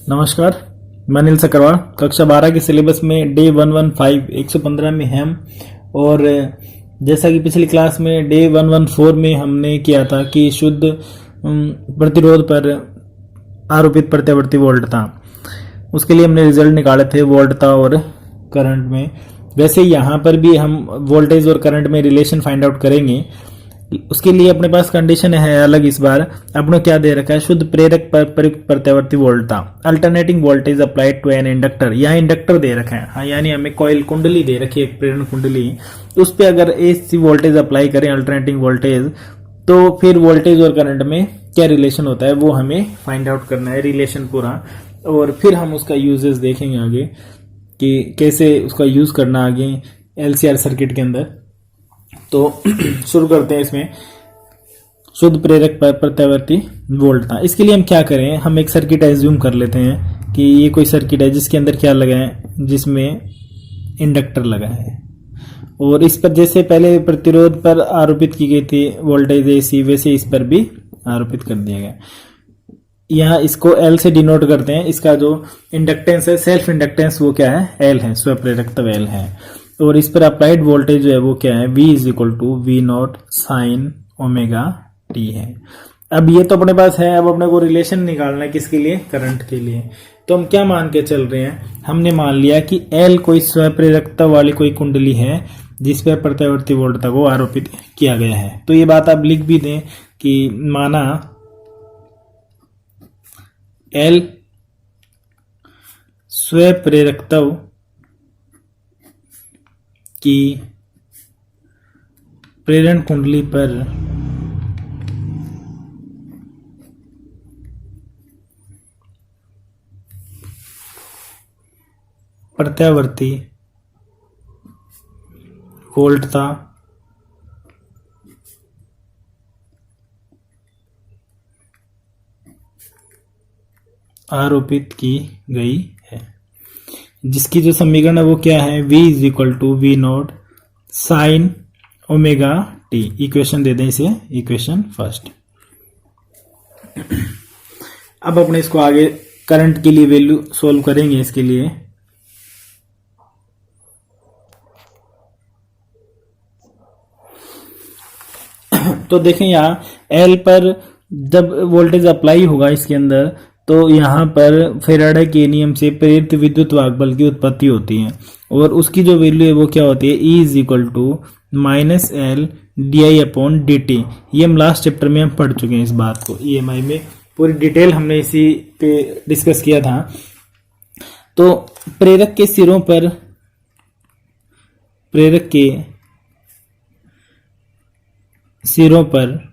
नमस्कार, मैं अनिल सकरवाल। कक्षा 12 के सिलेबस में डे 115 115 में हम और जैसा कि पिछली क्लास में डे 114 में हमने किया था कि शुद्ध प्रतिरोध पर आरोपित प्रत्यावर्ती वोल्ट था। उसके लिए हमने रिजल्ट निकाले थे वोल्टता और करंट में। वैसे यहाँ पर भी हम वोल्टेज और करंट में रिलेशन फाइंड आउट करेंगे। उसके लिए अपने पास कंडीशन है अलग। इस बार अपने क्या दे रखा है, शुद्ध प्रेरक पर प्रयुक्त प्रत्यावर्ती वोल्टता, alternating voltage applied to an inductor. यहाँ इंडक्टर दे रखा है, हाँ, यानी हमें कॉइल कुंडली दे रखी है, एक प्रेरण कुंडली। उस पर अगर एसी वोल्टेज अप्लाई करें, अल्टरनेटिंग वोल्टेज, तो फिर वोल्टेज और करंट में क्या रिलेशन होता है वो हमें फाइंड आउट करना है, रिलेशन पूरा। और फिर हम उसका यूजेस देखेंगे आगे कि कैसे उसका यूज करना आगे एलसीआर सर्किट के अंदर। तो शुरू करते हैं इसमें शुद्ध प्रेरक पर प्रत्यावर्ती वोल्टता। इसके लिए हम क्या करें, हम एक सर्किट एज्यूम कर लेते हैं कि ये कोई सर्किट है जिसके अंदर क्या लगा है, जिसमें इंडक्टर लगा है। और इस पर जैसे पहले प्रतिरोध पर आरोपित की गई थी वोल्टेज एसी, वैसे इस पर भी आरोपित कर दिया गया। यहाँ इसको एल से डिनोट करते हैं। इसका जो इंडक्टेंस है, सेल्फ इंडक्टेंस, वो क्या है, एल है, स्वप्रेरकत्व एल है। और इस पर अप्लाइड वोल्टेज जो है वो क्या है, V = V0 sin omega t है। अब ये तो अपने पास है। अब अपने को रिलेशन निकालना है किसके लिए, करंट के लिए। तो हम क्या मान के चल रहे हैं, हमने मान लिया कि L कोई स्वप्रेरकता वाली कोई कुंडली है जिस पर प्रत्यावर्ती वोल्टता को आरोपित किया गया है। तो ये बात आप लिख भी दें कि माना L स्वप्रेरकता की प्रेरण कुंडली पर प्रत्यावर्ती वोल्टता आरोपित की गई है, जिसकी जो समीकरण है वो क्या है, V = V0 sin omega t। Equation दे दें इसे, इक्वेशन फर्स्ट। अब अपने इसको आगे करंट के लिए वैल्यू सोल्व करेंगे। इसके लिए तो देखें यहाँ L पर जब वोल्टेज अप्लाई होगा इसके अंदर, तो यहाँ पर फैराडे के नियम से प्रेरित विद्युत वाहक बल की उत्पत्ति होती है। और उसकी जो वैल्यू है वो क्या होती है, E = -L di/dt। ये हम लास्ट चैप्टर में हम पढ़ चुके हैं इस बात को, EMI में पूरी डिटेल हमने इसी पे डिस्कस किया था। तो प्रेरक के सिरों पर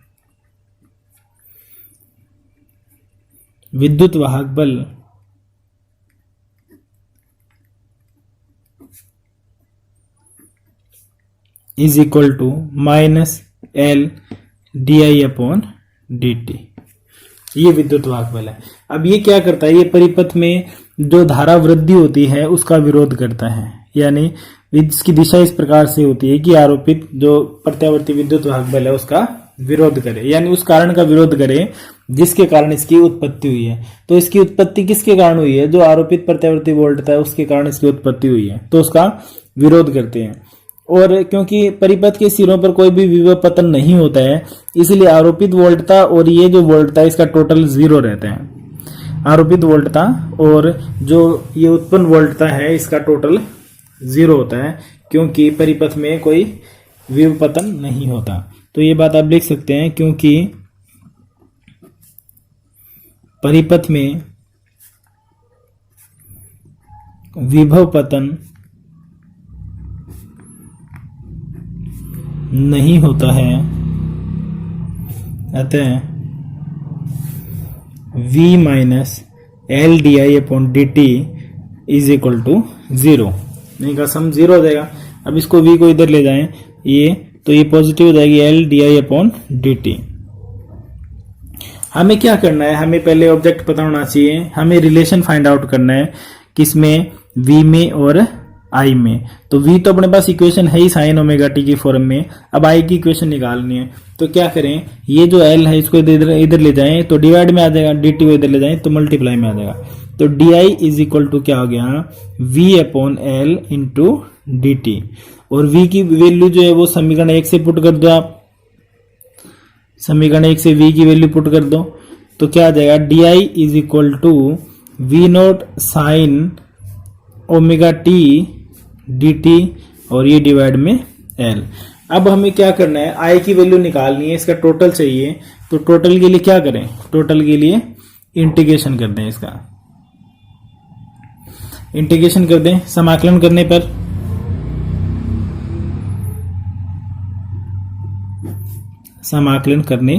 विद्युत वाहक बल is equal to -L di/dt। ये विद्युत वाहक बल है। अब ये क्या करता है, ये परिपथ में जो धारा वृद्धि होती है उसका विरोध करता है। यानी इसकी दिशा इस प्रकार से होती है कि आरोपित जो प्रत्यावर्ती विद्युत वाहक बल है उसका विरोध करे, यानी उस कारण का विरोध करे जिसके कारण इसकी उत्पत्ति हुई है। तो इसकी उत्पत्ति किसके कारण हुई है, जो आरोपित प्रत्यावर्ती वोल्टता है उसके कारण इसकी उत्पत्ति हुई है, तो उसका विरोध करते हैं। और क्योंकि परिपथ के सिरों पर कोई भी विभव पतन नहीं होता है, इसलिए आरोपित वोल्टता और ये जो वोल्टता है इसका टोटल 0 रहता है। आरोपित वोल्टता और जो ये उत्पन्न वोल्टता है इसका टोटल 0 होता है, क्योंकि परिपथ में कोई विभव पतन नहीं होता। तो ये बात आप लिख सकते हैं, क्योंकि परिपथ में विभव पतन नहीं होता है, अतः V - L di/dt = 0। नहीं का सम 0 हो जाएगा। अब इसको V को इधर ले जाएं, ये तो ये पॉजिटिव हो जाएगी, L di/dt। हमें क्या करना है, हमें पहले ऑब्जेक्ट पता होना चाहिए, हमें रिलेशन फाइंड आउट करना है किसमें, V में और I में। तो V तो अपने पास इक्वेशन है ही साइन ओमेगा टी की फॉर्म में। अब I की इक्वेशन निकालनी है, तो क्या करें, ये जो L है इसको इधर ले जाएं तो डिवाइड में आ जाएगा, dt को इधर ले जाएं तो मल्टीप्लाई में आ जाएगा। तो d I is equal to क्या हो गया, V upon L into d t. और V की वैल्यू जो है वो समीकरण 1 से पुट कर दो आप, समीकरण 1 से V की वैल्यू पुट कर दो तो क्या आ जाएगा, d I is equal to V naught sine omega t d t और ये डिवाइड में L। अब हमें क्या करना है, I की वैल्यू निकालनी है, इसका टोटल चाहिए। तो टोटल के लिए क्या करें, टोटल के लिए इंटीग्रेशन कर दें, इसका इंटीग्रेशन कर दें। समाकलन करने पर समाकलन करने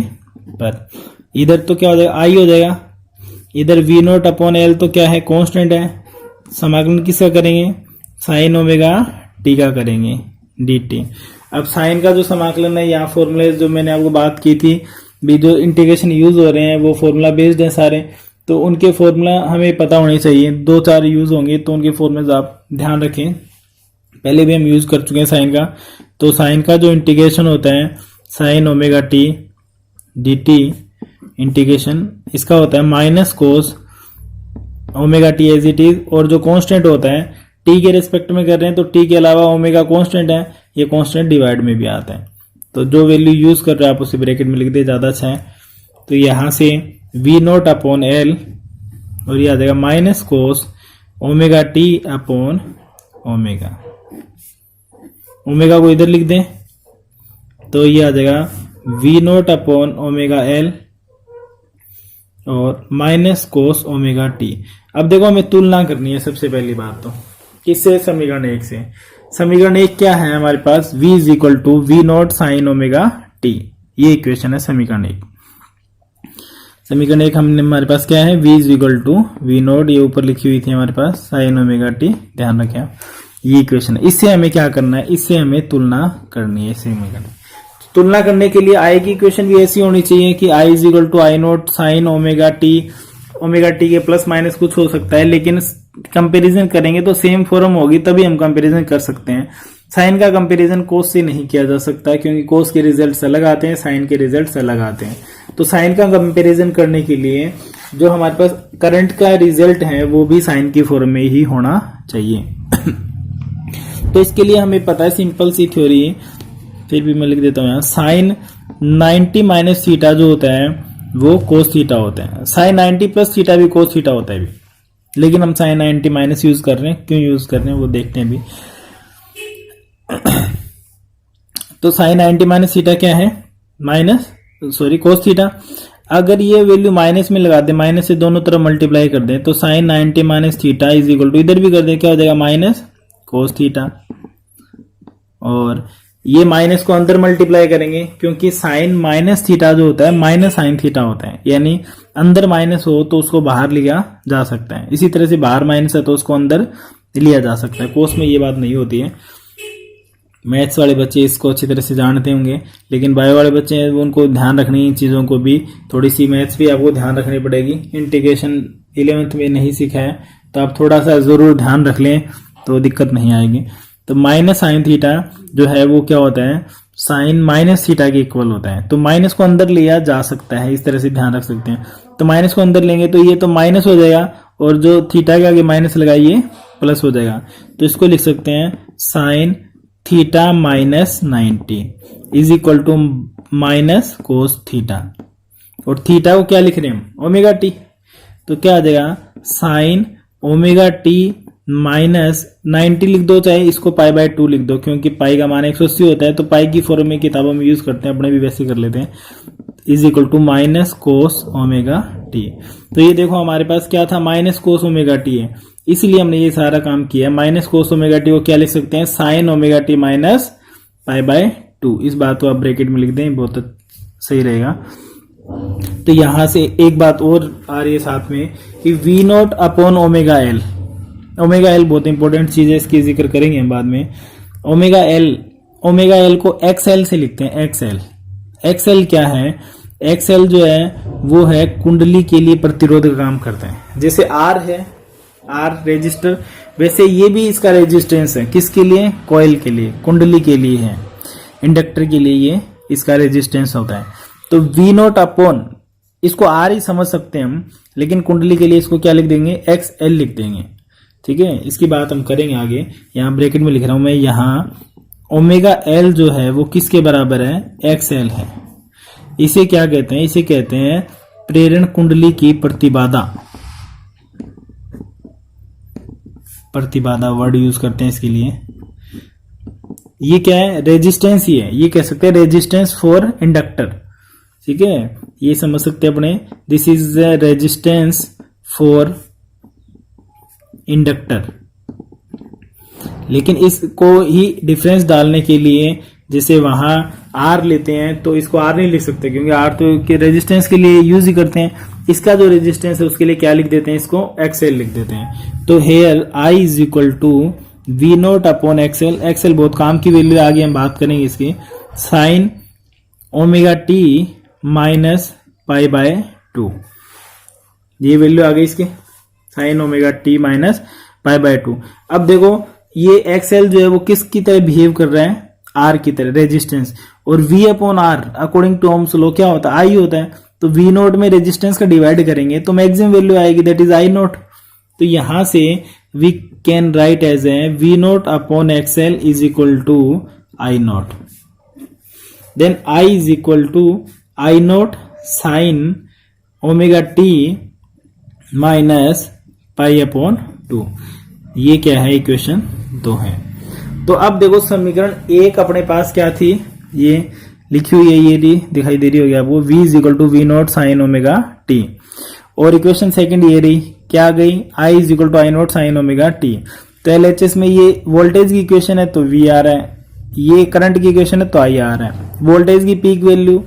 पर इधर तो क्या हो जाएगा, I हो जाएगा, इधर V नॉट अपॉन एल तो क्या है, कांस्टेंट है। समाकलन किसका करेंगे, साइन ओमेगा टी का करेंगे डी टी। अब साइन का जो समाकलन है, यहाँ फॉर्मूले जो मैंने आपको बात की थी भी, जो इंटीग्रेशन यूज हो रहे हैं वो फॉर्मूला बेस्ड है सारे, तो उनके फॉर्मूला हमें पता होने चाहिए। 2-4 यूज होंगे तो उनके फॉर्मूले आप ध्यान रखें, पहले भी हम यूज कर चुके हैं साइन का। तो साइन का जो इंटीग्रेशन होता है sine omega t d t integration, इसका होता है minus cos omega t as it is, और जो कांस्टेंट होता है टी के रिस्पेक्ट में कर रहे हैं तो टी के अलावा ओमेगा कांस्टेंट है, ये कांस्टेंट डिवाइड में भी आता है। तो जो वैल्यू यूज कर रहे हैं आप उसे ब्रैकेट में लिख दे, ज्यादा अच्छा है। तो यहां से वी नॉट अपॉन एल और ये आ जाएगा minus cos omega t upon omega, omega को इधर लिख दें तो ये आ जाएगा V naught upon omega L और माइनस कोस ओमेगा टी। अब देखो हमें तुलना करनी है सबसे पहली बात तो, किससे, समीकरण 1 से। समीकरण 1 क्या है हमारे पास, v is equal to V naught sine omega t, ये इक्वेशन है समीकरण 1। समीकरण 1 हमने हमारे पास क्या है, v is equal to V naught, ये ऊपर लिखी हुई थी हमारे पास साइन ओमेगा टी, ध्यान रखें आप, ये इक्वेशन है। इससे हमें क्या करना है, इससे हमें तुलना करनी है समीकरण। तुलना करने के लिए आई की इक्वेशन भी ऐसी होनी चाहिए कि I is equal to I naught sine omega t के प्लस माइनस कुछ हो सकता है, लेकिन कंपैरिजन करेंगे तो सेम फॉर्म होगी, तभी हम कंपैरिजन कर सकते हैं। साइन का कंपैरिजन कोस से नहीं किया जा सकता क्योंकि कोस के रिजल्ट्स अलग आते हैं, साइन के रिजल्ट्स अलग आते हैं। तो साइन का कंपैरिजन करने के लिए जो हमारे पास करंट का रिजल्ट है वो भी साइन की फॉर्म में ही होना चाहिए। तो इसके लिए हमें पता है सिंपल सी थ्योरी, फिर भी मैं लिख देता हूं यहाँ, साइन 90 माइनस थीटा जो होता है वो कोस थीटा होता है। साइन 90 प्लस थीटा भी कोस थीटा होता है भी, लेकिन हम साइन 90 माइनस यूज कर रहे हैं, क्यों यूज कर रहे हैं वो देखते हैं भी। तो साइन 90 माइनस थीटा क्या है, कोस थीटा। अगर ये वैल्यू माइनस में लगा दे, माइनस से दोनों तरफ मल्टीप्लाई कर दें तो sine 90 minus theta is equal to, इधर भी कर दें क्या हो जाएगा, माइनस कोस थीटा। और ये माइनस को अंदर मल्टीप्लाई करेंगे क्योंकि साइन माइनस थीटा जो होता है माइनस साइन थीटा होता है, यानी अंदर माइनस हो तो उसको बाहर लिया जा सकता है, इसी तरह से बाहर माइनस है तो उसको अंदर लिया जा सकता है। कोस में ये बात नहीं होती है। मैथ्स वाले बच्चे इसको अच्छी तरह से जानते होंगे, लेकिन बायो वाले बच्चे हैं उनको ध्यान रखनी इन चीज़ों को भी, थोड़ी सी मैथ्स भी आपको ध्यान रखनी पड़ेगी। इंटीग्रेशन 11th में नहीं सीखा है तो आप थोड़ा सा जरूर ध्यान रख लें तो दिक्कत नहीं आएगी। तो माइनस साइन थीटा जो है वो क्या होता है, साइन माइनस थीटा के इक्वल होता है। तो माइनस को अंदर लिया जा सकता है, इस तरह से ध्यान रख सकते हैं। तो माइनस को अंदर लेंगे तो ये तो माइनस हो जाएगा और जो थीटा के आगे माइनस लगाइए प्लस हो जाएगा। तो इसको लिख सकते हैं sine theta minus 90 is equal to minus cos theta, और थीटा को क्या लिख रहे हैं, ओमेगा टी। तो क्या आ जाएगा, साइन ओमेगा टी माइनस 90 लिख दो, चाहे इसको पाई बाय 2 लिख दो, क्योंकि पाई का मान 180 होता है तो पाई की फॉर्म में किताबों में यूज करते हैं, अपने भी वैसे कर लेते हैं, is equal to minus cos omega t. तो ये देखो हमारे पास क्या था, माइनस कोस ओमेगा टी है, इसलिए हमने ये सारा काम किया। माइनस कोस ओमेगा टी को क्या लिख सकते हैं, sign omega t minus pi by 2। इस बात को आप ब्रैकेट में लिख दें, बहुत सही रहेगा। तो यहां से एक बात और आ रही है साथ में कि V naught upon omega L, omega L बहुत इंपॉर्टेंट चीज है, इसकी जिक्र करेंगे हम बाद में। ओमेगा एल को एक्सएल से लिखते हैं, एक्सएल क्या है, एक्सएल जो है वो है कुंडली के लिए प्रतिरोध का काम करता है। जैसे आर है, आर रेजिस्टर, वैसे ये भी इसका रेजिस्टेंस है, किसके लिए, कॉइल के लिए, कुंडली के लिए है, इंडक्टर के लिए ये इसका रेजिस्टेंस होता है। तो वी नॉट अपॉन, इसको आर ही समझ सकते हैं हम, लेकिन कुंडली के लिए इसको क्या लिख देंगे, XL लिख देंगे। ठीक है, इसकी बात हम करेंगे आगे। यहाँ ब्रैकेट में लिख रहा हूं मैं, यहाँ ओमेगा L जो है वो किसके बराबर है, XL है। इसे क्या कहते हैं, इसे कहते हैं प्रेरण कुंडली की प्रतिबाधा। प्रतिबाधा वर्ड यूज करते हैं इसके लिए। ये क्या है, रेजिस्टेंस ही है, ये कह सकते हैं रेजिस्टेंस फॉर इंडक्टर। ठीक है, ये समझ सकते हैं अपने, this is resistance for inductor. लेकिन इसको ही डिफरेंस डालने के लिए जैसे वहां R लेते हैं तो इसको R नहीं लिख सकते, क्योंकि R तो के रेजिस्टेंस के लिए यूज ही करते हैं। इसका जो रेजिस्टेंस है उसके लिए क्या लिख देते हैं, इसको XL लिख देते हैं। तो here I is equal to V0 upon XL। XL बहुत काम की वैल्यू, आगे हम बात करेंगे इसकी, sign omega T minus pi by 2। ये वैल्यू आ गई इसकी, sign omega T minus pi by 2। अब देखो ये XL जो है वो किसकी तरह बिहेव कर रहा है, R की तरह, रेजिस्टेंस। और V upon R according to Ohm's law क्या होता है, I होता है। तो V0 में रेजिस्टेंस का डिवाइड करेंगे तो मैक्सिमम वैल्यू आएगी, दैट इज I0। तो यहां से we can write as a V0 upon XL is equal to I0। Then I is equal to I0 sine omega T minus pi upon 2। ये क्या है, इक्वेशन 2 है। तो अब देखो समीकरण 1 अपने पास क्या थी, ये लिखी हुई है, ये दिखाई दे रही होगी आपको, V is equal to V0 sine omega T। और इक्वेशन सेकंड ये रही, क्या आ गई, I is equal to I0 sine omega T। तो LHS में ये वोल्टेज की इक्वेशन है तो V आ रहा है, ये करंट की इक्वेशन है तो I आ रहा है। वोल्टेज की पीक वैल्यू,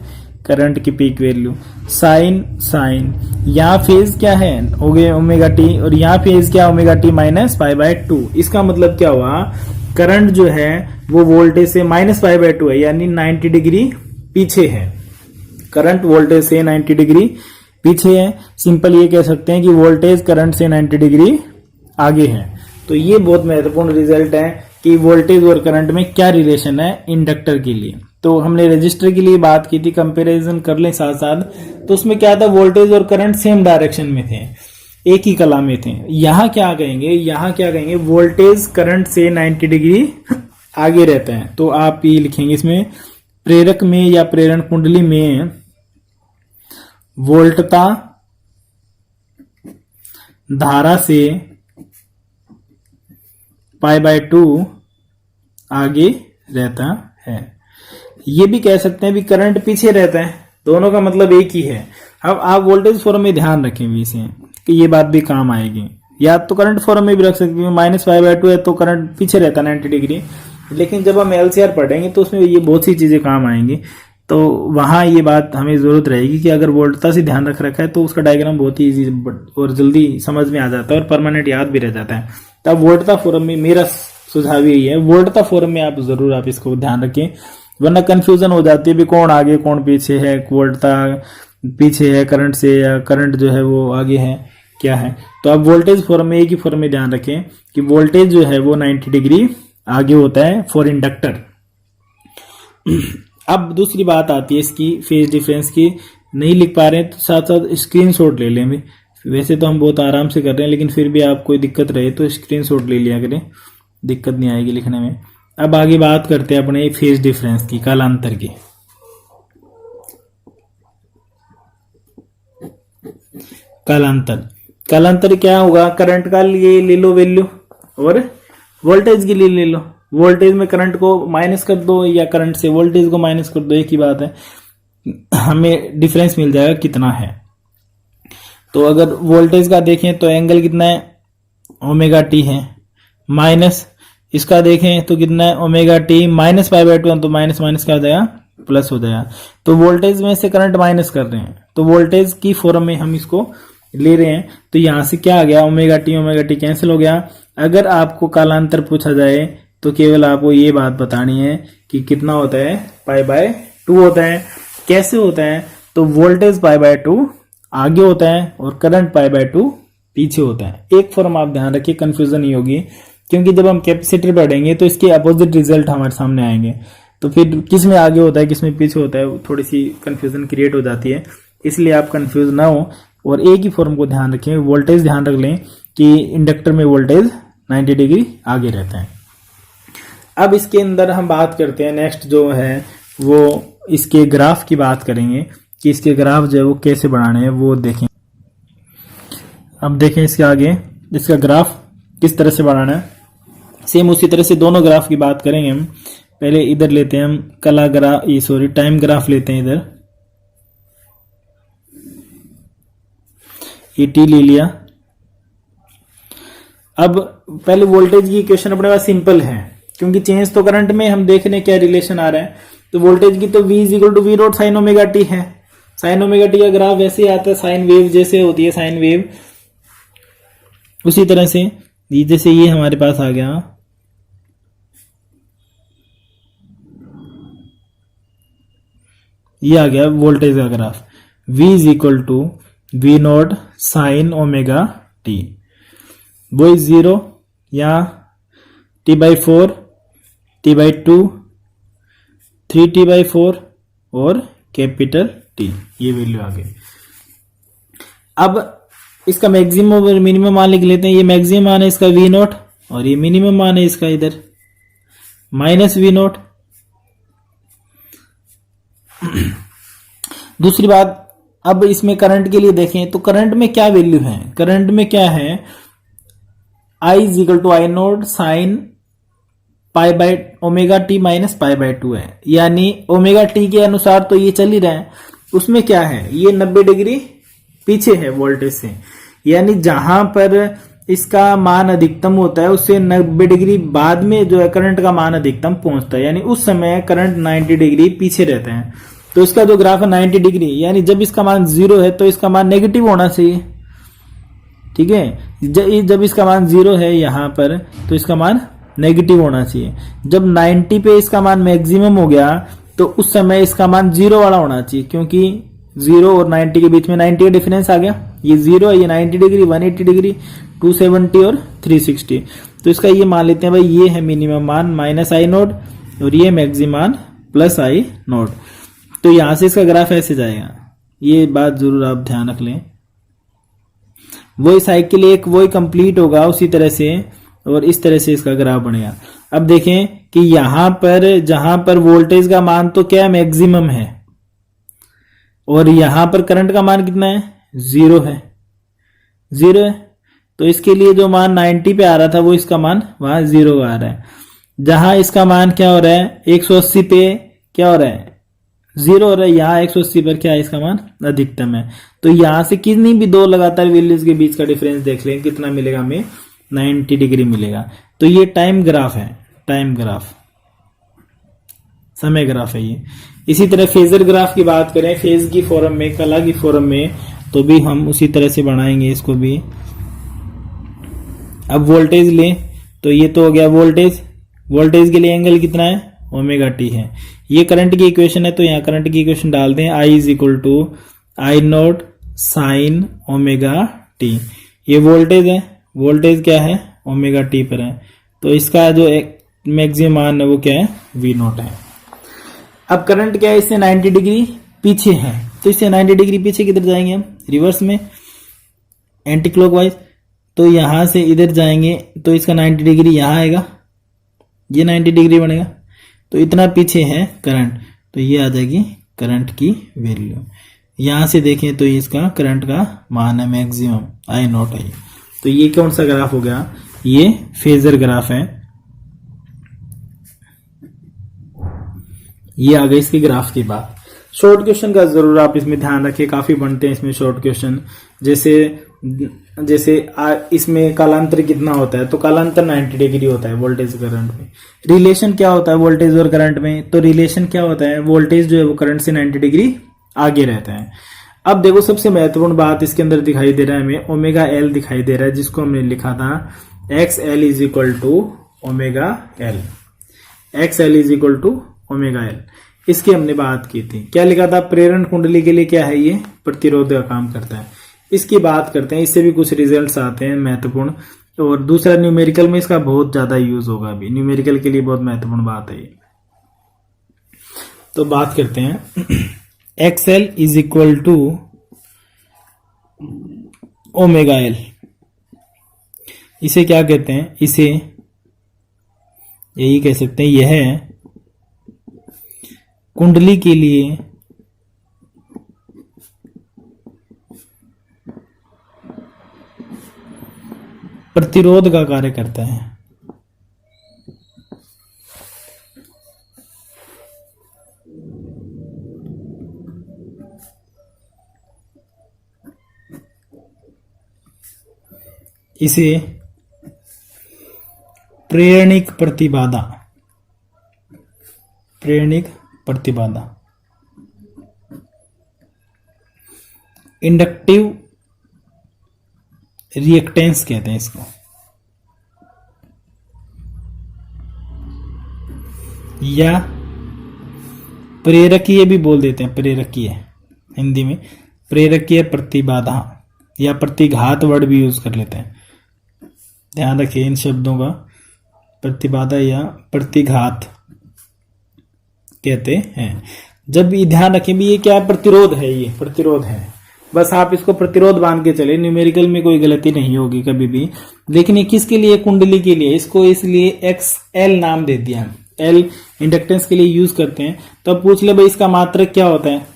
करंट की पीक वैल्यू, साइन यहाँ फेज क्या है, हो गए ओमेगा T, और यहाँ फेज क्या, omega T minus pi by 2। इसका मतलब क्या हुआ, करंट जो है वो वोल्टेज से माइनस पाई बाय 2 है, यानी 90 डिग्री पीछे है। करंट वोल्टेज से 90 डिग्री पीछे है। सिंपल ये कह सकते हैं कि वोल्टेज करंट से 90 डिग्री आगे है। तो ये बहुत महत्वपूर्ण रिजल्ट है कि वोल्टेज और करंट में क्या रिलेशन है इंडक्टर के लिए। तो हमने रजिस्टर के लिए बात की थी, कंपैरिजन कर लें साथ साथ। तो उसमें क्या था, वोल्टेज और करंट सेम डायरेक्शन में थे, एक ही कला में थे। यहाँ क्या कहेंगे, वोल्टेज करंट से 90 डिग्री आगे रहता है। तो आप ये लिखेंगे इसमें, प्रेरक में या प्रेरण कुंडली में वोल्टता धारा से पाई बाय 2 आगे रहता है। ये भी कह सकते हैं भी करंट पीछे रहता है, दोनों का मतलब एक ही है। अब आप वोल्टेज फॉर्म में ध्यान रखें इसे, कि ये बात भी काम आएगी। या तो करंट फॉर्म में भी रख सकते हैं, माइनस पाई बाय 2 है तो करंट पीछे रहता है 90 डिग्री। लेकिन जब हम LCR पढ़ेंगे तो उसमें ये बहुत सी चीजें काम आएंगी। तो वहां ये बात हमें जरूरत रहेगी कि अगर वोल्टता से ध्यान रख रखा है तो उसका डायग्राम बहुत ही इजी और जल्दी समझ में आ जाता है और परमानेंट याद भी रह जाता है। तब वोल्टता फॉर्म में मेरा सुझाव यही है, वोल्टता फॉर्म में आप जरूर आप इसको ध्यान रखें, वरना कंफ्यूजन हो जाती है भी कौन आगे कौन पीछे है, वोल्टता पीछे है करंट से या करंट जो है वो आगे है, क्या है। तो आप वोल्टेज फॉर्म में एक ही फॉर्म में ध्यान रखें कि वोल्टेज जो है वो 90 डिग्री आगे होता है फॉर इंडक्टर। अब दूसरी बात आती है इसकी फेज डिफरेंस की, नहीं लिख पा रहे हैं तो साथ साथ स्क्रीनशॉट ले लें भी। वैसे तो हम बहुत आराम से कर रहे हैं, लेकिन फिर भी आप कोई दिक्कत रहे तो स्क्रीनशॉट ले लिया करें, दिक्कत नहीं आएगी लिखने में। अब आगे बात करते हैं अपने फेज डिफरेंस की, कालांतर की। कालांतर क्या होगा, करंट का लिए ले लो वैल्यू और वोल्टेज के लिए ले लो। वोल्टेज में करंट को माइनस कर दो या करंट से वोल्टेज को माइनस कर दो, एक ही बात है, हमें डिफरेंस मिल जाएगा कितना है। तो अगर वोल्टेज का देखें तो एंगल कितना है, ओमेगा टी है, माइनस इसका देखें तो कितना है, omega t minus pi by 2, तो माइनस माइनस क्या हो जाएगा, प्लस हो जाएगा। तो वोल्टेज में से करंट माइनस कर रहे हैं तो वोल्टेज की फॉर्म में हम इसको ले रहे हैं। तो यहां से क्या आ गया, ओमेगा टी कैंसिल हो गया। अगर आपको कालांतर पूछा जाए तो केवल आपको ये बात बतानी है कि कितना होता है, पाई बाय 2 होता है। कैसे होता है, तो वोल्टेज पाई बाय 2 आगे होता है और करंट पाई बाय 2 पीछे होता है। एक फॉर्म आप ध्यान रखिए, कंफ्यूजन नहीं होगी, क्योंकि जब हम कैपेसिटर पढ़ेंगे तो इसके अपोजिट रिजल्ट हमारे सामने आएंगे। तो फिर किस में आगे होता है किस में पीछे होता है, थोड़ी सी कंफ्यूजन क्रिएट हो जाती है। इसलिए आप कंफ्यूज ना हो, और एक ही फॉर्म को ध्यान रखें, वोल्टेज ध्यान रख लें कि इंडक्टर में वोल्टेज 90 डिग्री आगे रहता है। अब इसके अंदर हम बात करते हैं, नेक्स्ट जो है वो इसके ग्राफ की बात करेंगे कि इसके ग्राफ जो है वो कैसे बनाने हैं वो देखें। अब देखें इसके आगे इसका ग्राफ किस तरह से बनाना है, सेम उसी तरह से दोनों ग्राफ की बात करेंगे हम। पहले इधर लेते हैं हम टाइम ग्राफ लेते हैं, इधर ये टी ले लिया। अब पहले वोल्टेज की इक्वेशन अपने पास सिंपल है, क्योंकि चेंज तो करंट में हम देख रहे हैं क्या रिलेशन आ रहा है, तो वोल्टेज की तो V equal to V naught sine omega t है। साइन ओमेगा टी का ग्राफ वैसे ही आता है, साइन वेव जैसे होती है साइन वेव, उसी तरह से जैसे ये हमारे पास आ गया, ये आ गया वोल्टेज का graph, V is equal to V naught sine omega t, वो 0 या T/4, T/2, 3T/4 और कैपिटल T, ये वैल्यू आ गई। अब इसका मैक्सिमम और मिनिमम मान लिख लेते हैं। ये मैक्सिमम मान है इसका V0 और ये मिनिमम मान है इसका इधर माइनस V0। दूसरी बात, अब इसमें करंट के लिए देखें तो करंट में क्या वैल्यू है, करंट में क्या है, I is equal to I naught sine pi by omega t minus pi by 2 है, यानी ओमेगा टी के अनुसार तो ये चल ही रहा है, उसमें क्या है ये 90 डिग्री पीछे है वोल्टेज से, यानी जहां पर इसका मान अधिकतम होता है उससे 90 डिग्री बाद में जो है करंट का मान अधिकतम पहुंचता है, यानी उस समय करंट 90 डिग्री पीछे रहता है। तो इसका जो ग्राफ है 90 डिग्री, यानी जब इसका मान 0 है तो इसका मान नेगेटिव होना चाहिए, ठीक है। जब इसका मान 0 है यहां पर तो इसका मान नेगेटिव होना चाहिए। जब 90 पे इसका मान मैक्सिमम हो गया तो उस समय इसका मान 0 वाला होना चाहिए, क्योंकि 0 और 90 के बीच में 90 का डिफरेंस आ गया, ये 0 है, ये 90 डिग्री, 180 डिग्री, 270 और 360। तो इसका ये मान लेते हैं भाई, ये है मिनिमम मान माइनस आई नोट और ये मैक्सिमम मान प्लस आई नोट। तो यहां से इसका ग्राफ ऐसे जाएगा, ये बात जरूर आप ध्यान रख लें। वही साइकिल एक वही कंप्लीट होगा उसी तरह से, और इस तरह से इसका ग्राफ बनेगा। अब देखें कि यहां पर जहां पर वोल्टेज का मान तो क्या मैक्सिमम है और यहां पर करंट का मान कितना है, 0 है, 0 है। तो इसके लिए जो मान 90 पे आ रहा था वो इसका मान वहां 0 आ रहा है। जहां इसका मान क्या हो रहा है 180 पे क्या हो रहा है 0 हो रहा है, यहाँ 180 पर क्या है इसका मान अधिकतम है। तो यहां से कितनी भी दो लगातार वैल्यूज के बीच का डिफरेंस देख लें कितना मिलेगा हमें, 90 डिग्री मिलेगा। तो ये टाइम ग्राफ है, टाइम ग्राफ समय ग्राफ है ये। इसी तरह फेजर ग्राफ की बात करें, फेज की फॉर्म में, कला की फॉर्म में, तो भी हम उसी तरह से बनाएंगे इसको भी। अब वोल्टेज ले तो ये तो हो गया वोल्टेज, वोल्टेज के लिए एंगल कितना है ओमेगा टी है। ये करंट की इक्वेशन है तो यहाँ करंट की इक्वेशन डाल दें, I is equal to I naught sine omega t. ये वोल्टेज है, वोल्टेज क्या है ओमेगा टी पर है, तो इसका जो मैक्सिमम मान है वो क्या है वी नोट है। अब करंट क्या है, इससे 90 डिग्री पीछे है, तो इससे 90 डिग्री पीछे किधर जाएंगे हम, रिवर्स में, एंटी क्लॉकवाइज। तो यहां से इधर जाएंगे तो इसका 90 डिग्री यहां आएगा, ये 90 डिग्री बनेगा। तो इतना पीछे है करंट, तो ये आ जाएगी करंट की वैल्यू। यहां से देखें तो इसका करंट का मान है मैक्सिमम आई नॉट है। तो ये कौन सा ग्राफ हो गया, ये फेजर ग्राफ है। ये आ गई इसकी ग्राफ की बात। शॉर्ट क्वेश्चन का जरूर आप इसमें ध्यान रखिए, काफी बनते हैं इसमें शॉर्ट क्वेश्चन। जैसे इसमें कालांतर कितना होता है, तो कालांतर 90 डिग्री होता है वोल्टेज करंट में। रिलेशन क्या होता है वोल्टेज और करंट में, तो रिलेशन क्या होता है, वोल्टेज जो है वो करंट से 90 डिग्री आगे रहता है। अब देखो सबसे महत्वपूर्ण बात इसके अंदर दिखाई दे रहा है हमें, ओमेगा एल दिखाई दे रहा है, जिसको हमने लिखा था X L is equal to omega L, X L is equal to omega L. इसकी हमने बात की थी, क्या लिखा था, प्रेरण कुंडली के लिए क्या है, ये प्रतिरोध का काम करता है। इसकी बात करते हैं, इससे भी कुछ रिजल्ट्स आते हैं महत्वपूर्ण। और दूसरा न्यूमेरिकल में इसका बहुत ज्यादा यूज होगा, अभी न्यूमेरिकल के लिए बहुत महत्वपूर्ण बात है ये। तो बात करते हैं X L is equal to omega L. इसे क्या कहते हैं, इसे यही कह सकते हैं, यह कुंडली के लिए प्रतिरोध का कार्य करता है। इसे प्रेरणिक प्रतिबाधा, प्रेरणिक प्रतिबाधा, इंडक्टिव रिएक्टेंस कहते हैं इसको, या प्रेरकीय भी बोल देते हैं, प्रेरकीय हिंदी में प्रेरकीय प्रतिबाधा या प्रतिघात वर्ड भी यूज कर लेते हैं। ध्यान रखिए इन शब्दों का, प्रतिबाधा या प्रतिघात कहते हैं। जब भी ध्यान रखें भी ये क्या है, प्रतिरोध है, ये प्रतिरोध है, बस आप इसको प्रतिरोध मान के चले, न्यूमेरिकल में कोई गलती नहीं होगी कभी भी। लेकिन ये किसके लिए, कुंडली के लिए, इसको इसलिए XL नाम दे दिया, L इंडक्टेंस के लिए यूज करते हैं। तो अब पूछ ले भाई इसका मात्रक क्या होता है,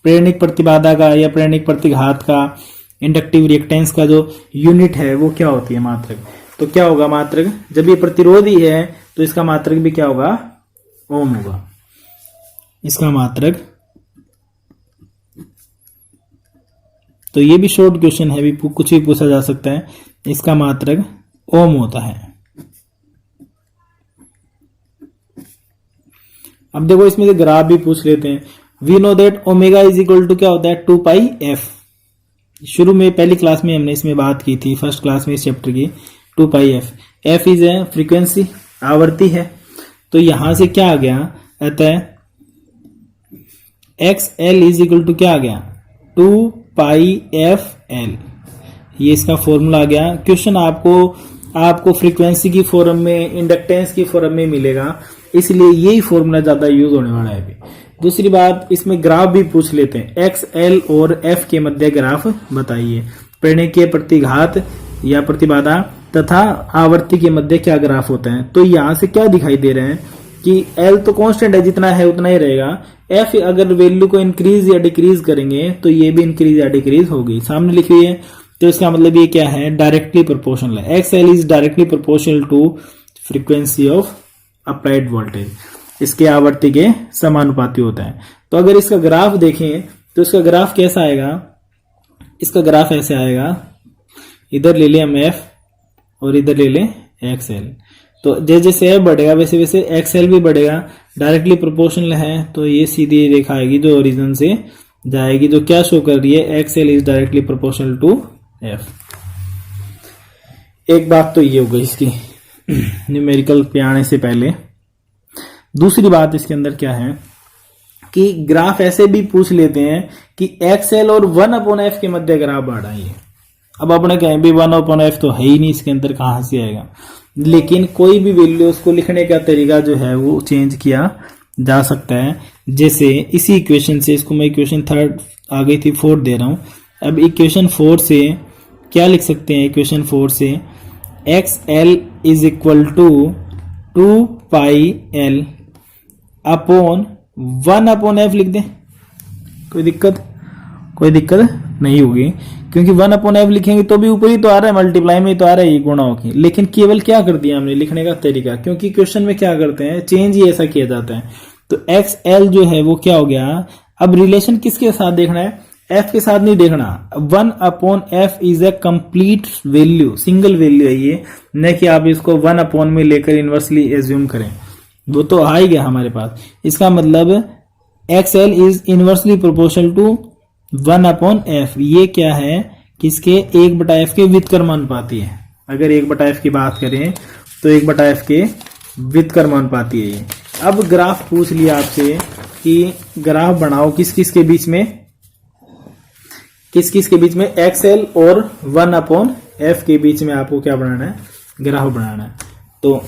प्रेरणिक प्रतिबाधा का या प्रेरणिक प्रतिघात का, इंडक्टिव रिएक्टेंस का जो यूनिट है वो क्या होती है, मात्रक। तो क्या होगा मात्रक, जब ये प्रतिरोध ही है तो इसका मात्रक भी क्या होगा, ओम होगा। इसका मात्रक, तो ये भी शॉर्ट क्वेश्चन है, भी कुछ भी पूछा जा सकता है, इसका मात्रक ओम होता है। अब देखो इसमें से ग्राफ भी पूछ लेते हैं। We know that omega is equal to क्या होता है, 2 पाई एफ। शुरू में पहली क्लास में हमने इसमें बात की थी, फर्स्ट क्लास में इस चैप्टर की, 2 pi F. F is a frequency, आवर्ती है। तो यहां से क्या आ गया, अतः X L is equal to क्या आ गया, 2 पाई एफ एल। ये इसका फॉर्मूला आ गया। क्वेश्चन आपको फ्रीक्वेंसी की फॉर्म में, इंडक्टेंस की फॉर्म में मिलेगा, इसलिए यही फॉर्मूला ज्यादा यूज होने वाला है अभी। दूसरी बात, इसमें ग्राफ भी पूछ लेते हैं, एक्स एल और एफ के मध्य ग्राफ बताइए। प्रेरणिकीय प्रतिघात या प्रतिबाधा तथा आवर्ती के मध्य क्या ग्राफ होता है। तो यहां से क्या दिखाई दे रहे हैं कि एल तो कांस्टेंट है, जितना है उतना ही रहेगा। एफ अगर वैल्यू को इंक्रीज या डिक्रीज करेंगे तो ये भी इंक्रीज या डिक्रीज होगी, सामने लिखी है। तो इसका मतलब ये क्या है, डायरेक्टली प्रोपोर्शनल है। X L is directly proportional to frequency of applied voltage, इसके आवर्ती के समानुपाती होता है। तो अगर इसका ग्राफ देखें तो इसका ग्राफ कैसा आएगा, इसका ग्राफ ऐसे आएगा, इधर ले लें हम एफ और इधर ले लें एक्स एल। तो जैसे जैसे एफ बढ़ेगा वैसे वैसे एक्स एल भी बढ़ेगा, डायरेक्टली प्रोपोर्शनल है। तो ये सीधी रेखा आएगी जो ओरिजिन से जाएगी, जो क्या शो कर रही है, X L is directly proportional to F. एक बात तो ये हो गई इसकी न्यूमेरिकल पे आने से पहले। दूसरी बात इसके अंदर क्या है कि ग्राफ ऐसे भी पूछ लेते हैं कि एक्स एल और 1/f के मध्य ग्राफ बढ़ाइए। अब अपने कहें भी 1/f तो है ही नहीं, इसके अंदर कहां से आएगा। लेकिन कोई भी वैल्यू उसको लिखने का तरीका जो है वो चेंज किया जा सकता है। जैसे इसी इक्वेशन से, इसको मैं इक्वेशन 3 आ गई थी 4 दे रहा हूं। अब इक्वेशन 4 से क्या लिख सकते हैं, इक्वेशन 4 से X L is equal to 2 pi L upon 1/f लिख दें। कोई दिक्कत नहीं होगी, क्योंकि 1/f लिखेंगे तो भी ऊपर ही तो आ रहा है, मल्टीप्लाई में ही तो आ रहा है ये गुणा होके। लेकिन केवल क्या कर दिया हमने, लिखने का तरीका, क्योंकि क्वेश्चन में क्या करते हैं, चेंज ही ऐसा किया जाता है। तो एक्स एल जो है वो क्या हो गया। अब रिलेशन किसके साथ देखना है, एफ के साथ नहीं देखना। 1/f is a complete value, single value है ये, न कि आप इसको 1 में लेकर इनवर्सली एज्यूम करें, वो तो आ ही गया हमारे पास। इसका मतलब X L is inversely proportional to 1/f। ये क्या है, किसके, 1/f के व्युत्क्रमानुपाती है। अगर 1/f की बात करें तो 1/f के व्युत्क्रमानुपाती है ये। अब ग्राफ पूछ लिया आपसे कि ग्राफ बनाओ किस किस के बीच में, एक्स एल और 1/f के बीच में आपको क्या बनाना है, ग्राफ बनाना है। तो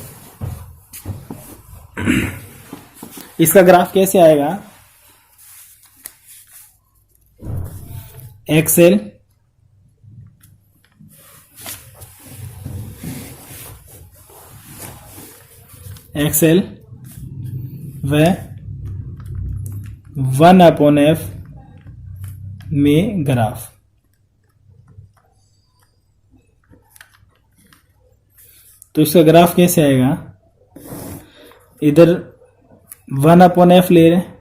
इसका ग्राफ कैसे आएगा, एक्स एल एक्सएल व 1/f में ग्राफ। तो इसका ग्राफ कैसे आएगा, इधर 1/f ले रहे हैं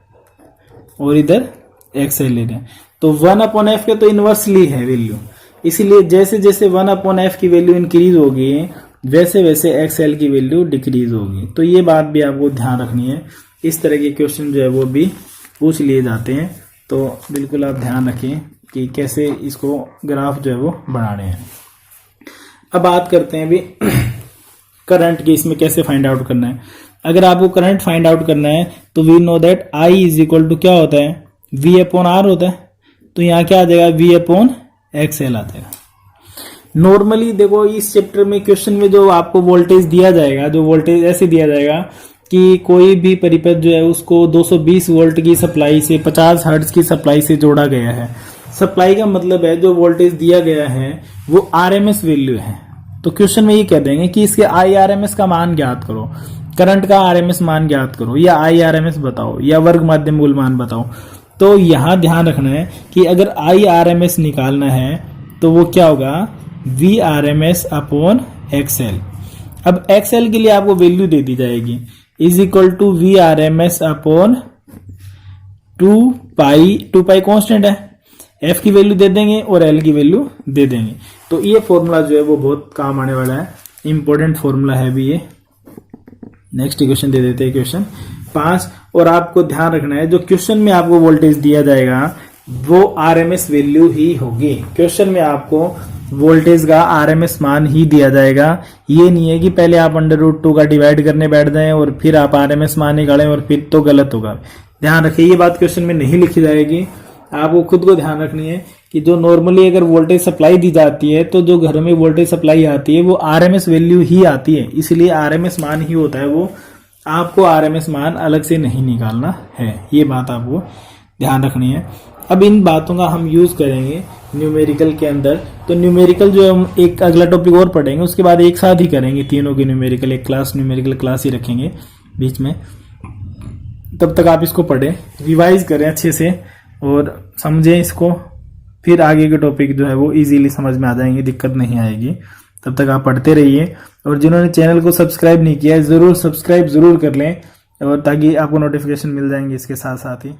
और इधर एक्सएल ले रहे हैं, तो 1/f के तो इनवर्सली है वैल्यू, इसीलिए जैसे जैसे 1/f की वैल्यू इंक्रीज होगी वैसे वैसे एक्सएल की वैल्यू डिक्रीज होगी। तो ये बात भी आपको ध्यान रखनी है। इस तरह के क्वेश्चन जो है वो भी पूछ लिए जाते हैं, तो बिल्कुल आप ध्यान रखें कि कैसे इसको ग्राफ जो है वो बनाने हैं। अब बात करते हैं भी करंट की, इसमें कैसे फाइंड आउट करना है। अगर आपको करंट फाइंड आउट करना है तो we know that I is equal to क्या होता है, वी अपॉन आर होता है। तो यहाँ क्या आ जाएगा, वी अपॉन एक्सएल आ जाएगा। नॉर्मली देखो इस चैप्टर में क्वेश्चन में जो आपको वोल्टेज दिया जाएगा, जो वोल्टेज ऐसे दिया जाएगा कि कोई भी परिपथ जो है उसको 220 वोल्ट की सप्लाई से 50 हर्ट्ज की सप्लाई से जोड़ा गया है। सप्लाई का मतलब है जो वोल्टेज दिया गया है वो आरएमएस वैल्यू है। तो क्वेश्चन में ये कह देंगे कि इसके आईआरएमएस का मान ज्ञात करो, करंट का आरएमएस मान ज्ञात करो, या आईआरएमएस बताओ, या वर्ग माध्य मूल मान बताओ। तो यहां ध्यान रखना है कि अगर आईआरएमएस निकालना है तो वो क्या होगा, V R M S upon XL. अब एक्सएल के लिए आपको वैल्यू दे दी जाएगी, is equal to V R M S upon 2 pi constant है, एफ की वैल्यू दे देंगे और एल की वैल्यू दे देंगे। तो ये फॉर्मूला जो है वो बहुत काम आने वाला है, इंपॉर्टेंट फॉर्मूला है भी ये। नेक्स्ट क्वेश्चन दे देते हैं, क्वेश्चन 5। और आपको ध्यान रखना है जो क्वेश्चन में आपको वोल्टेज दिया जाएगा वो आरएमएस वैल्यू ही होगी। क्वेश्चन में आपको वोल्टेज का आरएमएस मान ही दिया जाएगा। ये नहीं है कि पहले आप √2 का डिवाइड करने बैठ जाएं और फिर आप आरएमएस मान निकालें और फिर तो गलत होगा। ध्यान रखिए ये बात क्वेश्चन में नहीं लिखी जाएगी, आपको खुद को ध्यान रखनी है कि जो नॉर्मली अगर वोल्टेज सप्लाई दी जाती है तो जो घर में वोल्टेज सप्लाई आती है वो आरएमएस वैल्यू ही आती है, इसलिए आरएमएस मान ही होता है वो, आपको आरएमएस मान अलग से नहीं निकालना है। ये बात आपको ध्यान रखनी है। अब इन बातों का हम यूज करेंगे न्यूमेरिकल के अंदर। तो न्यूमेरिकल जो हम एक अगला टॉपिक और पढ़ेंगे, उसके बाद एक साथ ही करेंगे तीनों की न्यूमेरिकल, एक क्लास न्यूमेरिकल क्लास ही रखेंगे बीच में। तब तक आप इसको पढ़ें, रिवाइज करें अच्छे से और समझें इसको, फिर आगे के टॉपिक जो है वो इजीली समझ में आ जाएंगे, दिक्कत नहीं आएगी। तब तक आप पढ़ते रहिए, और जिन्होंने चैनल को सब्सक्राइब नहीं किया है जरूर सब्सक्राइब जरूर कर लें, और ताकि आपको नोटिफिकेशन मिल जाएंगे इसके साथ साथ ही।